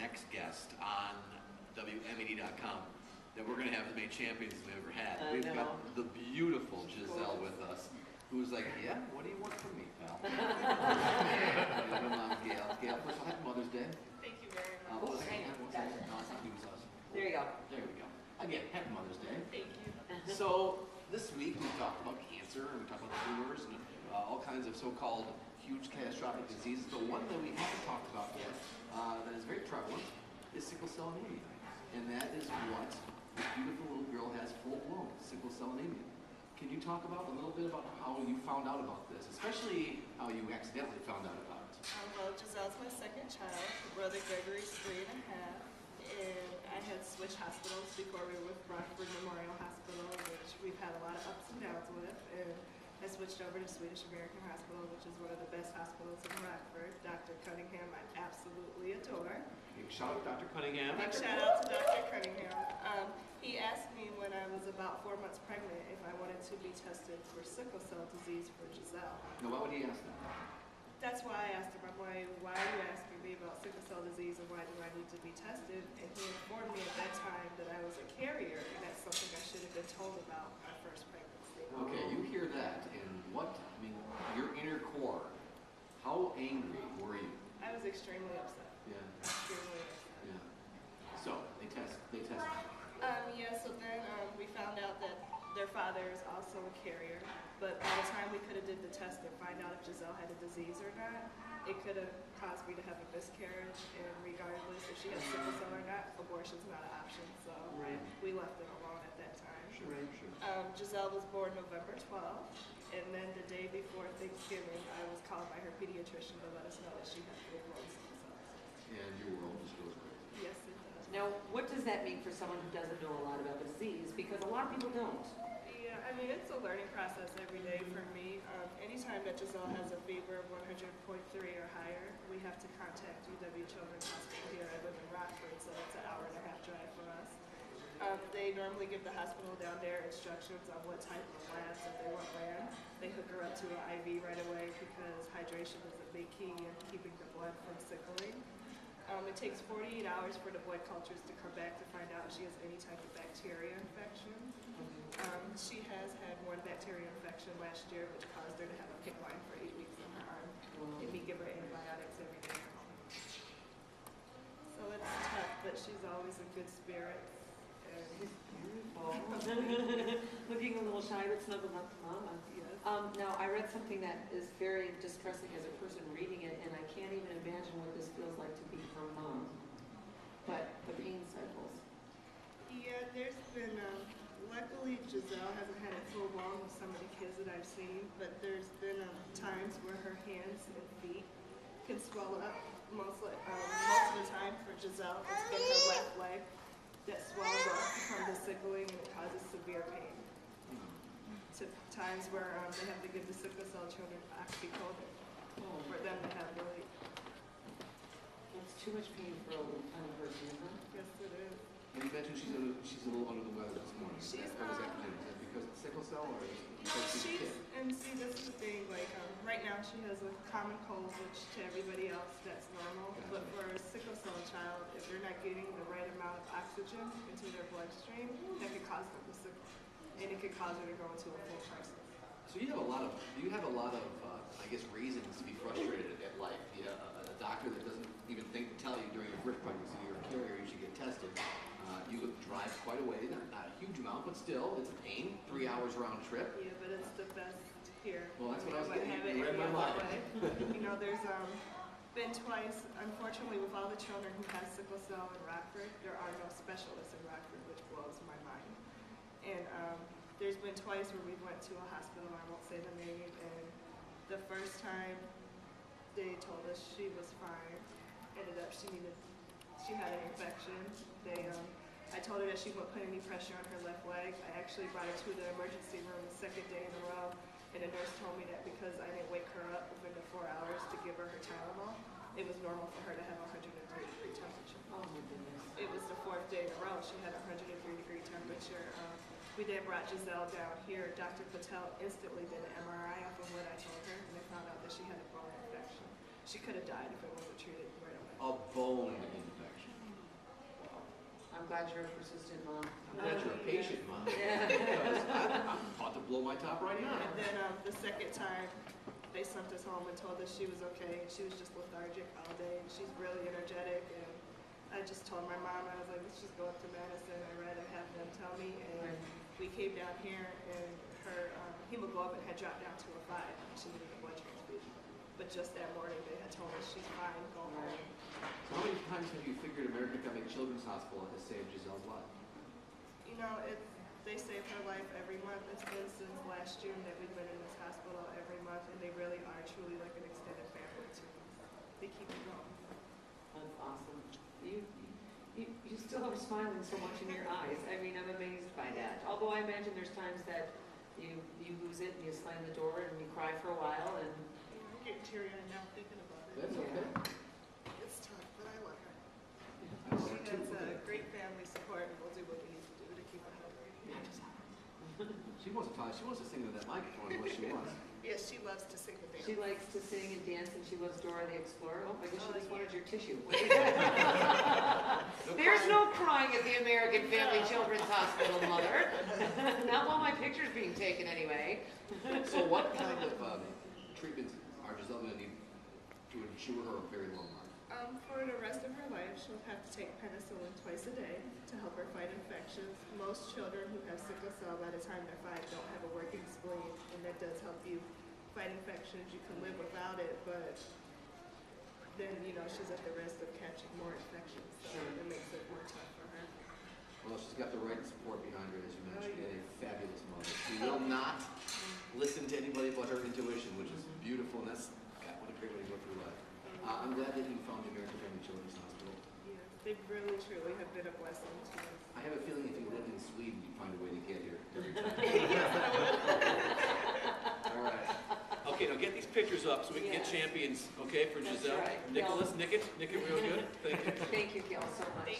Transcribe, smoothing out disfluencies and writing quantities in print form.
next guest on WMED.com that we're going to have as many champions as we've ever had. We've got the beautiful Giselle with us, who's like, yeah, what do you want from me, pal? Her mom, Gaelle. Gaelle, first of all, happy Mother's Day. Thank you very much. No, it's not you, it's us. There you go. There we go. Again, happy Mother's Day. Thank you. So this week we talked about cancer and we talked about tumors and all kinds of so-called huge catastrophic diseases. But one that we haven't talked about yet that is very prevalent is sickle cell anemia. And that is what this beautiful little girl has full-blown sickle cell anemia. Can you talk about a little bit about how you found out about this, especially how you accidentally found out about it? Well, Giselle's my second child. Her brother Gregory's 3 and a half. And I had switched hospitals before we were with Rockford Memorial Hospital, which we've had a lot of ups and downs with. And I switched over to Swedish American Hospital, which is one of the best hospitals in Rockford. Dr. Cunningham, I absolutely adore. Big shout out to Dr. Cunningham. Big shout out to Dr. Cunningham. He asked me when I was about 4 months pregnant if I wanted to be tested for sickle cell disease for Giselle. Now, why would he ask that? That's why I asked him, I'm like, why are you asking me about sickle cell disease and why do I need to be tested? And he informed me at that time that I was a carrier, and that's something I should have been told about my first pregnancy. Okay, you hear that, and what, I mean, your inner core, how angry were you? I was extremely upset. Yeah. Extremely upset. Yeah. So, they tested. Yeah, so then we found out that their father is also a carrier, but by the time we could have did the test and find out if Giselle had a disease or not, it could have caused me to have a miscarriage, and regardless if she has sickle cell or not, abortion's not an option, so we left it alone at that time. Sure. Giselle was born November 12th, and then the day before Thanksgiving, I was called by her pediatrician to let us know that she had full-blown sickle cell. And your world just goes crazy. Yes, it does. Now, what does that mean for someone who doesn't know a lot about the disease? Because a lot of people don't. Yeah, I mean, it's a learning process every day for me. Anytime that Giselle has a fever of 100.3 or higher, we have to contact UW Children's Hospital here. I live in Rockford, so it's an hour-and-a-half drive for us. They normally give the hospital down there instructions on what type of labs that they want ran. They hook her up to an IV right away because hydration is a big key in keeping the blood from sickling. It takes 48 hours for the blood cultures to come back to find out if she has any type of bacteria infection. She has had one bacteria infection last year, which caused her to have a PICC line for 8 weeks on her arm. And we give her antibiotics every day at home. So it's tough, but she's always in good spirits. She's beautiful. Looking a little shy, but snuggled up to Mama. Yes. Now, I read something that is very distressing as a person reading it, and I can't even imagine what this feels like to be her mom. But the pain cycles. Yeah, there's been, luckily Giselle hasn't had it full blown with some of the kids that I've seen, but there's been times where her hands and feet can swell up. Most of the time for Giselle, it's been her left leg that swells up from the sickling and it causes severe pain. To times where they have to give the sickle cell children oxycodone for them to have relief. It's too much pain for a little tiny person, isn't it? Yes, it is. And you mentioned she's a little under the weather this morning. Or this afternoon. Is that because of sickle cell or because she's a kid? And see, this is the thing, like, right now she has a common cold, which to everybody else, that's normal. Gotcha. But for a sickle cell child, if they're not getting the right amount of oxygen into their bloodstream, that could cause them to sickle. And it could cause her to go into a full crisis. So you have a lot of, I guess, reasons to be frustrated at life. A doctor that doesn't even think to tell you during your first pregnancy you're a carrier, you should get tested. You drive quite a way, not a huge amount, but still, it's a pain. 3 hours round trip. Yeah, but it's the best here. Well, that's what I was But getting. have it You read my any mind. other way. You know, there's been twice, unfortunately, with all the children who have sickle cell in Rockford, there are no specialists in Rockford, which blows my mind. And there's been twice where we went to a hospital, I won't say the name, and the first time they told us she was fine. Ended up she had an infection. I told her that she wouldn't put any pressure on her left leg. I actually brought her to the emergency room the second day in a row, and the nurse told me that because I didn't wake her up within the 4 hours to give her her Tylenol, it was normal for her to have a 103-degree temperature. Oh my goodness. It was the 4th day in a row she had a 103-degree temperature. We then brought Giselle down here. Dr. Patel instantly did an MRI off of what I told her, and they found out that she had a bone infection. She could have died if it wasn't treated right away. A bone infection. glad you're a persistent mom. I'm glad you're a patient mom. Yeah. Because I'm taught to blow my top right now. And then the second time, they sent us home and told us she was okay. She was just lethargic all day, and she's really energetic. And I just told my mom, I was like, let's just go up to Madison. I'd rather have them tell me. And we came down here, and her hemoglobin had dropped down to a 5. And she needed a blood transfusion. But just that morning, they had told us she's fine, go home. So how many times have you figured American Family Children's Hospital has saved Giselle's life? You know, they save her life every month. It's been since last June that we've been in this hospital every month, and they really are truly like an extended family to us. They keep it going. That's awesome. You still have smiling so much in your eyes. I mean, I'm amazed by that. Although I imagine there's times that you lose it and you slam the door and you cry for a while and. You know, I'm getting teary-eyed now thinking about it. That's okay. It's tough, but I love her. I love her She too. has a great family support, and we'll do what we need to do to keep her healthy. She wants to talk. She wants to sing into that microphone. What she wants. Yes, she loves to sing and dance. She likes to sing and dance, and she loves Dora the Explorer. Oh, I guess she just wanted your tissue. There's no crying at the American Family Children's Hospital, Mother. Not while my picture's being taken, anyway. So what kind of treatments are Giselle going to need to ensure her a very long life? For the rest of her life, she'll have to take penicillin twice a day to help her fight infections. Most children who have sickle cell by the time they're 5 don't have a working spleen, and that does help you fight infections. You can live without it, but then, you know, she's at the risk of catching more infections, so it makes it more tough for her. Well, she's got the right support behind her, as you mentioned, yeah. and a fabulous mother. She will not listen to anybody but her intuition, which is beautiful, and that's, God, what a great way to go through life. I'm glad that you found the American Family Children's Hospital. Yes, they really, truly have been a blessing to us. I have a feeling if you lived in Sweden, you'd find a way to get here every time. All right. Okay, now get these pictures up so we can get champions, okay, for That's Giselle. right. Nicholas, nick it real good. Thank you. Thank you, Gail, so much.